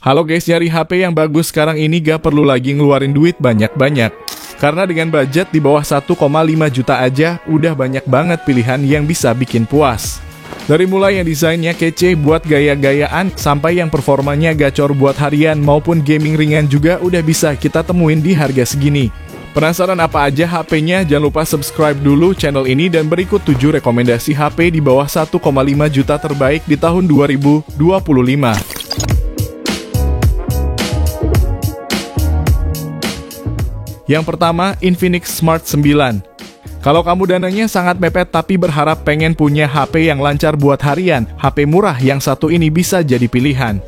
Halo guys, nyari HP yang bagus sekarang ini gak perlu lagi ngeluarin duit banyak-banyak. Karena dengan budget di bawah 1,5 juta aja, udah banyak banget pilihan yang bisa bikin puas. Dari mulai yang desainnya kece buat gaya-gayaan, sampai yang performanya gacor buat harian maupun gaming ringan juga udah bisa kita temuin di harga segini. Penasaran apa aja HP-nya? Jangan lupa subscribe dulu channel ini dan berikut 7 rekomendasi HP di bawah 1,5 juta terbaik di tahun 2025. Yang pertama, Infinix Smart 9. Kalau kamu dananya sangat mepet tapi berharap pengen punya HP yang lancar buat harian, HP murah yang satu ini bisa jadi pilihan.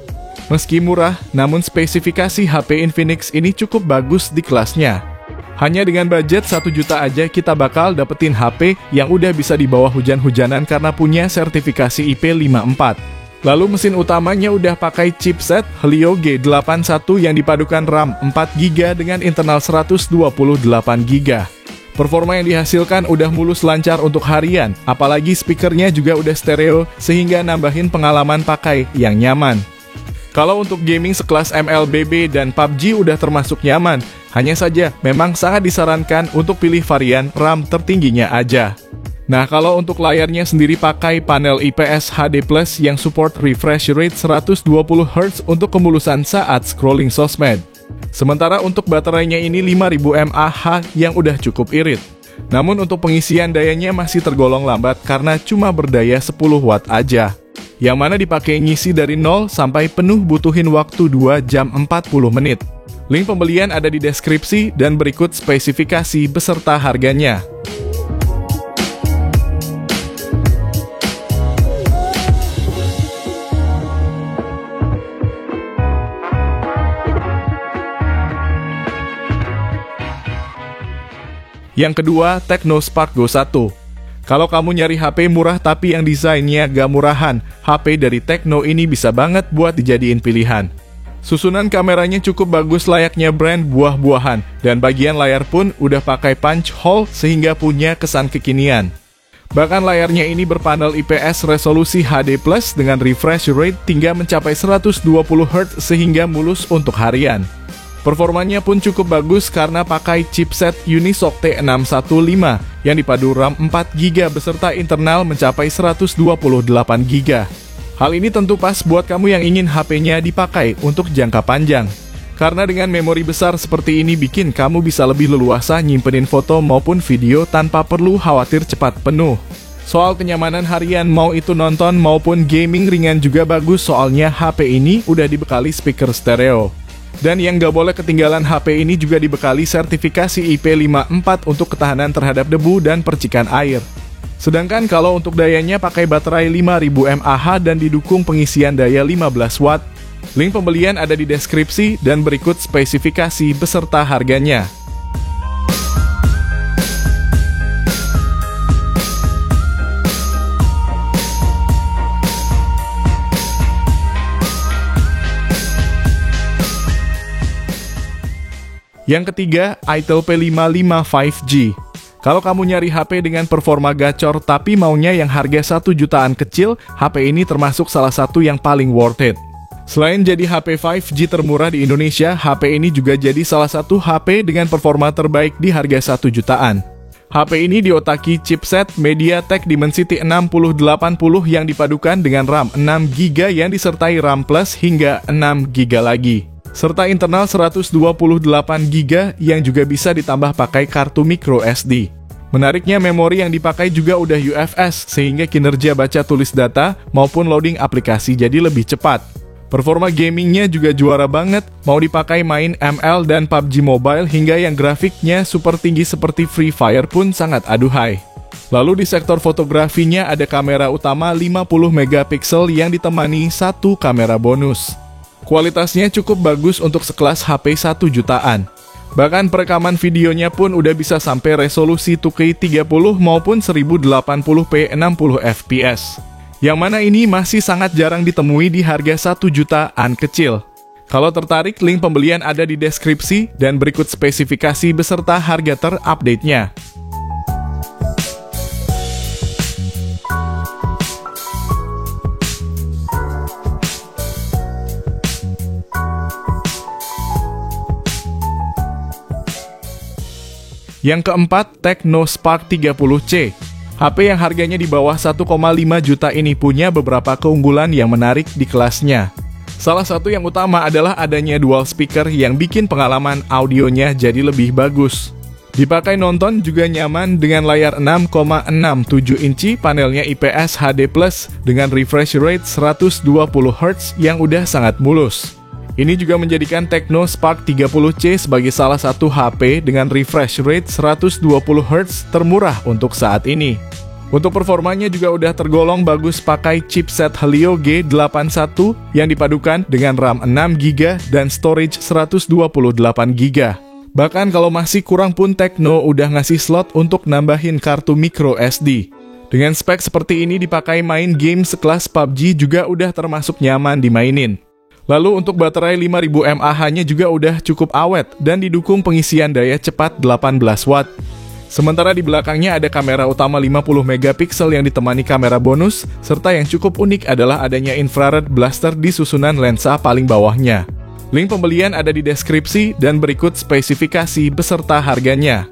Meski murah, namun spesifikasi HP Infinix ini cukup bagus di kelasnya. Hanya dengan budget 1 juta aja kita bakal dapetin HP yang udah bisa dibawa hujan-hujanan karena punya sertifikasi IP54. Lalu mesin utamanya udah pakai chipset Helio G81 yang dipadukan RAM 4GB dengan internal 128GB. Performa yang dihasilkan udah mulus lancar untuk harian, apalagi speakernya juga udah stereo sehingga nambahin pengalaman pakai yang nyaman. Kalau untuk gaming sekelas MLBB dan PUBG udah termasuk nyaman, hanya saja memang sangat disarankan untuk pilih varian RAM tertingginya aja. Nah, kalau untuk layarnya sendiri pakai panel IPS HD Plus yang support refresh rate 120Hz untuk kemulusan saat scrolling sosmed. Sementara untuk baterainya ini 5000 mAh yang udah cukup irit. Namun untuk pengisian dayanya masih tergolong lambat karena cuma berdaya 10 watt aja. Yang mana dipakai ngisi dari 0 sampai penuh butuhin waktu 2 jam 40 menit. Link pembelian ada di deskripsi dan berikut spesifikasi beserta harganya. Yang kedua, Tecno Spark Go 1. Kalau kamu nyari HP murah tapi yang desainnya gak murahan, HP dari Tecno ini bisa banget buat dijadiin pilihan. Susunan kameranya cukup bagus layaknya brand buah-buahan, dan bagian layar pun udah pakai punch hole sehingga punya kesan kekinian. Bahkan layarnya ini berpanel IPS resolusi HD Plus dengan refresh rate hingga mencapai 120Hz sehingga mulus untuk harian. Performanya pun cukup bagus karena pakai chipset Unisoc T615 yang dipadu RAM 4GB beserta internal mencapai 128GB. Hal ini tentu pas buat kamu yang ingin HP-nya dipakai untuk jangka panjang. Karena dengan memori besar seperti ini bikin kamu bisa lebih leluasa nyimpenin foto maupun video tanpa perlu khawatir cepat penuh. Soal kenyamanan harian mau itu nonton maupun gaming ringan juga bagus soalnya HP ini udah dibekali speaker stereo. Dan yang gak boleh ketinggalan, HP ini juga dibekali sertifikasi IP54 untuk ketahanan terhadap debu dan percikan air. Sedangkan kalau untuk dayanya pakai baterai 5000 mAh dan didukung pengisian daya 15 watt. Link pembelian ada di deskripsi dan berikut spesifikasi beserta harganya. Yang ketiga, Itel P55 5G. Kalau kamu nyari HP dengan performa gacor tapi maunya yang harga 1 jutaan kecil, HP ini termasuk salah satu yang paling worth it. Selain jadi HP 5G termurah di Indonesia, HP ini juga jadi salah satu HP dengan performa terbaik di harga 1 jutaan. HP ini diotaki chipset MediaTek Dimensity 6080 yang dipadukan dengan RAM 6GB yang disertai RAM Plus hingga 6GB lagi. Serta internal 128GB yang juga bisa ditambah pakai kartu micro SD. Menariknya memori yang dipakai juga udah UFS sehingga kinerja baca tulis data maupun loading aplikasi jadi lebih cepat. Performa gamingnya juga juara banget, mau dipakai main ML dan PUBG Mobile hingga yang grafiknya super tinggi seperti Free Fire pun sangat aduhai. Lalu di sektor fotografinya ada kamera utama 50MP yang ditemani satu kamera bonus. Kualitasnya cukup bagus untuk sekelas HP 1 jutaan. Bahkan perekaman videonya pun udah bisa sampai resolusi 2K 30 maupun 1080p 60fps. Yang mana ini masih sangat jarang ditemui di harga 1 jutaan kecil. Kalau tertarik, link pembelian ada di deskripsi dan berikut spesifikasi beserta harga terupdate-nya. Yang keempat, Tecno Spark 30C. HP yang harganya di bawah 1,5 juta ini punya beberapa keunggulan yang menarik di kelasnya. Salah satu yang utama adalah adanya dual speaker yang bikin pengalaman audionya jadi lebih bagus. Dipakai nonton juga nyaman dengan layar 6,67 inci, panelnya IPS HD+, dengan refresh rate 120 Hz yang udah sangat mulus. Ini juga menjadikan Tecno Spark 30C sebagai salah satu HP dengan refresh rate 120 Hz termurah untuk saat ini. Untuk performanya juga udah tergolong bagus pakai chipset Helio G81 yang dipadukan dengan RAM 6GB dan storage 128GB. Bahkan kalau masih kurang pun Tecno udah ngasih slot untuk nambahin kartu micro SD. Dengan spek seperti ini dipakai main game sekelas PUBG juga udah termasuk nyaman dimainin. Lalu untuk baterai 5000 mAh-nya juga udah cukup awet dan didukung pengisian daya cepat 18 Watt. Sementara di belakangnya ada kamera utama 50 megapiksel yang ditemani kamera bonus, serta yang cukup unik adalah adanya infrared blaster di susunan lensa paling bawahnya. Link pembelian ada di deskripsi dan berikut spesifikasi beserta harganya.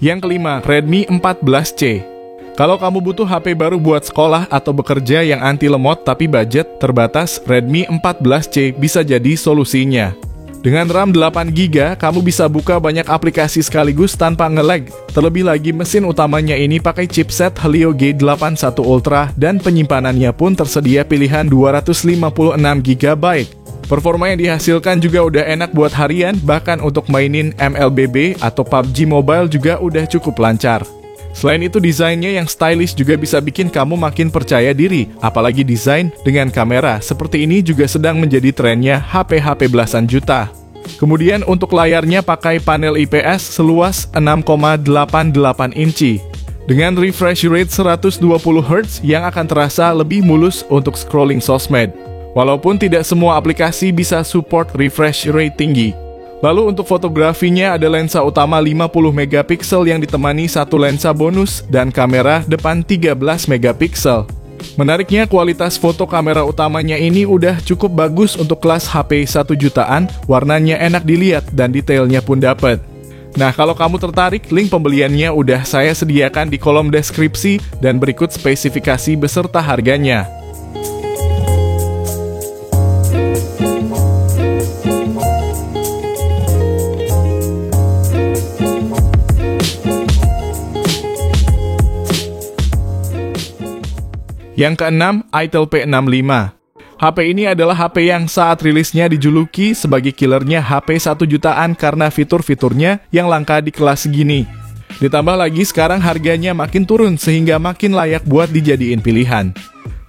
Yang kelima, Redmi 14C. Kalau kamu butuh HP baru buat sekolah atau bekerja yang anti lemot tapi budget terbatas, Redmi 14C bisa jadi solusinya. Dengan RAM 8GB, kamu bisa buka banyak aplikasi sekaligus tanpa nge-lag. Terlebih lagi mesin utamanya ini pakai chipset Helio G81 Ultra dan penyimpanannya pun tersedia pilihan 256GB. Performa yang dihasilkan juga udah enak buat harian, bahkan untuk mainin MLBB atau PUBG Mobile juga udah cukup lancar. Selain itu desainnya yang stylish juga bisa bikin kamu makin percaya diri, apalagi desain dengan kamera seperti ini juga sedang menjadi trennya HP-HP belasan juta. Kemudian untuk layarnya pakai panel IPS seluas 6,88 inci. Dengan refresh rate 120 Hz yang akan terasa lebih mulus untuk scrolling sosmed. Walaupun tidak semua aplikasi bisa support refresh rate tinggi. Lalu untuk fotografinya ada lensa utama 50 megapiksel yang ditemani satu lensa bonus dan kamera depan 13 megapiksel. Menariknya kualitas foto kamera utamanya ini udah cukup bagus untuk kelas HP 1 jutaan, warnanya enak dilihat dan detailnya pun dapet. Nah, kalau kamu tertarik, link pembeliannya udah saya sediakan di kolom deskripsi dan berikut spesifikasi beserta harganya. Yang keenam, Itel P65. HP ini adalah HP yang saat rilisnya dijuluki sebagai killernya HP 1 jutaan karena fitur-fiturnya yang langka di kelas segini. Ditambah lagi sekarang harganya makin turun sehingga makin layak buat dijadiin pilihan.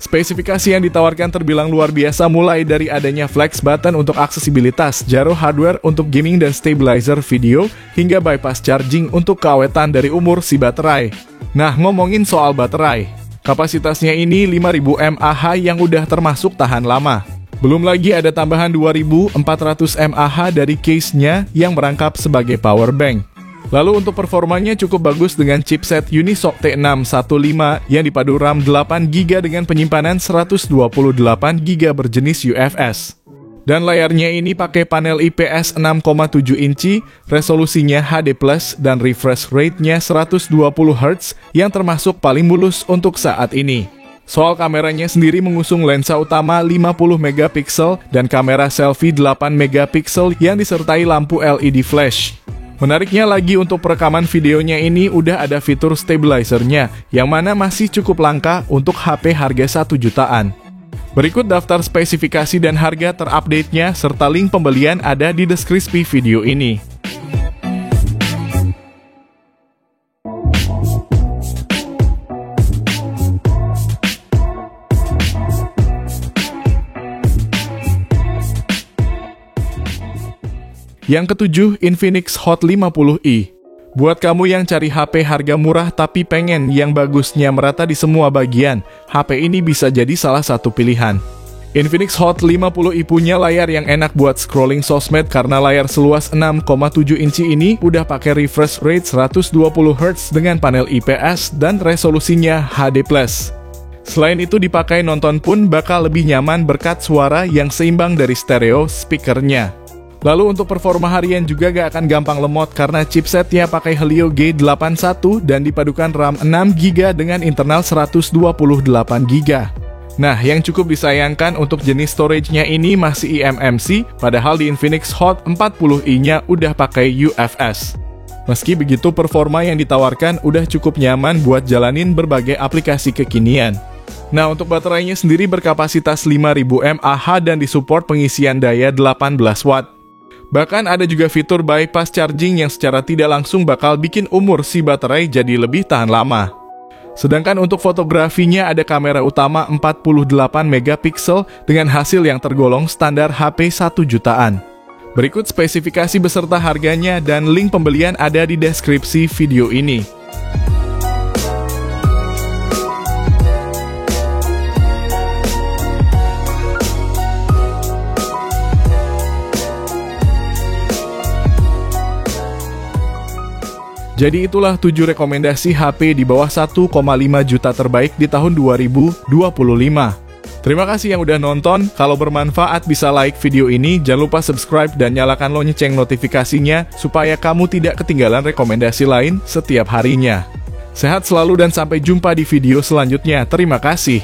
Spesifikasi yang ditawarkan terbilang luar biasa, mulai dari adanya flex button untuk aksesibilitas, gyro hardware untuk gaming dan stabilizer video, hingga bypass charging untuk keawetan dari umur si baterai. Nah, ngomongin soal baterai, kapasitasnya ini 5000 mAh yang udah termasuk tahan lama. Belum lagi ada tambahan 2400 mAh dari case-nya yang merangkap sebagai power bank. Lalu untuk performanya cukup bagus dengan chipset Unisoc T615 yang dipadu RAM 8GB dengan penyimpanan 128GB berjenis UFS. Dan layarnya ini pakai panel IPS 6,7 inci, resolusinya HD+, dan refresh rate-nya 120 Hz yang termasuk paling mulus untuk saat ini. Soal kameranya sendiri mengusung lensa utama 50 megapiksel dan kamera selfie 8 megapiksel yang disertai lampu LED flash. Menariknya lagi untuk perekaman videonya ini udah ada fitur stabilizer-nya, yang mana masih cukup langka untuk HP harga 1 jutaan. Berikut daftar spesifikasi dan harga terupdate-nya serta link pembelian ada di deskripsi video ini. Yang ketujuh, Infinix Hot 50i. Buat kamu yang cari HP harga murah tapi pengen yang bagusnya merata di semua bagian, HP ini bisa jadi salah satu pilihan. Infinix Hot 50i punya layar yang enak buat scrolling sosmed karena layar seluas 6,7 inci ini udah pakai refresh rate 120Hz dengan panel IPS dan resolusinya HD+. Selain itu dipakai nonton pun bakal lebih nyaman berkat suara yang seimbang dari stereo speakernya. Lalu untuk performa harian juga gak akan gampang lemot karena chipsetnya pakai Helio G81 dan dipadukan RAM 6GB dengan internal 128GB. Nah, yang cukup disayangkan untuk jenis storage-nya ini masih eMMC, padahal di Infinix Hot 40i-nya udah pakai UFS. Meski begitu, performa yang ditawarkan udah cukup nyaman buat jalanin berbagai aplikasi kekinian. Nah, untuk baterainya sendiri berkapasitas 5000 mAh dan disupport pengisian daya 18 watt. Bahkan ada juga fitur bypass charging yang secara tidak langsung bakal bikin umur si baterai jadi lebih tahan lama. Sedangkan untuk fotografinya ada kamera utama 48 megapiksel dengan hasil yang tergolong standar HP 1 jutaan. Berikut spesifikasi beserta harganya dan link pembelian ada di deskripsi video ini. Jadi itulah 7 rekomendasi HP di bawah 1,5 juta terbaik di tahun 2025. Terima kasih yang udah nonton, kalau bermanfaat bisa like video ini, jangan lupa subscribe dan nyalakan lonceng notifikasinya supaya kamu tidak ketinggalan rekomendasi lain setiap harinya. Sehat selalu dan sampai jumpa di video selanjutnya, terima kasih.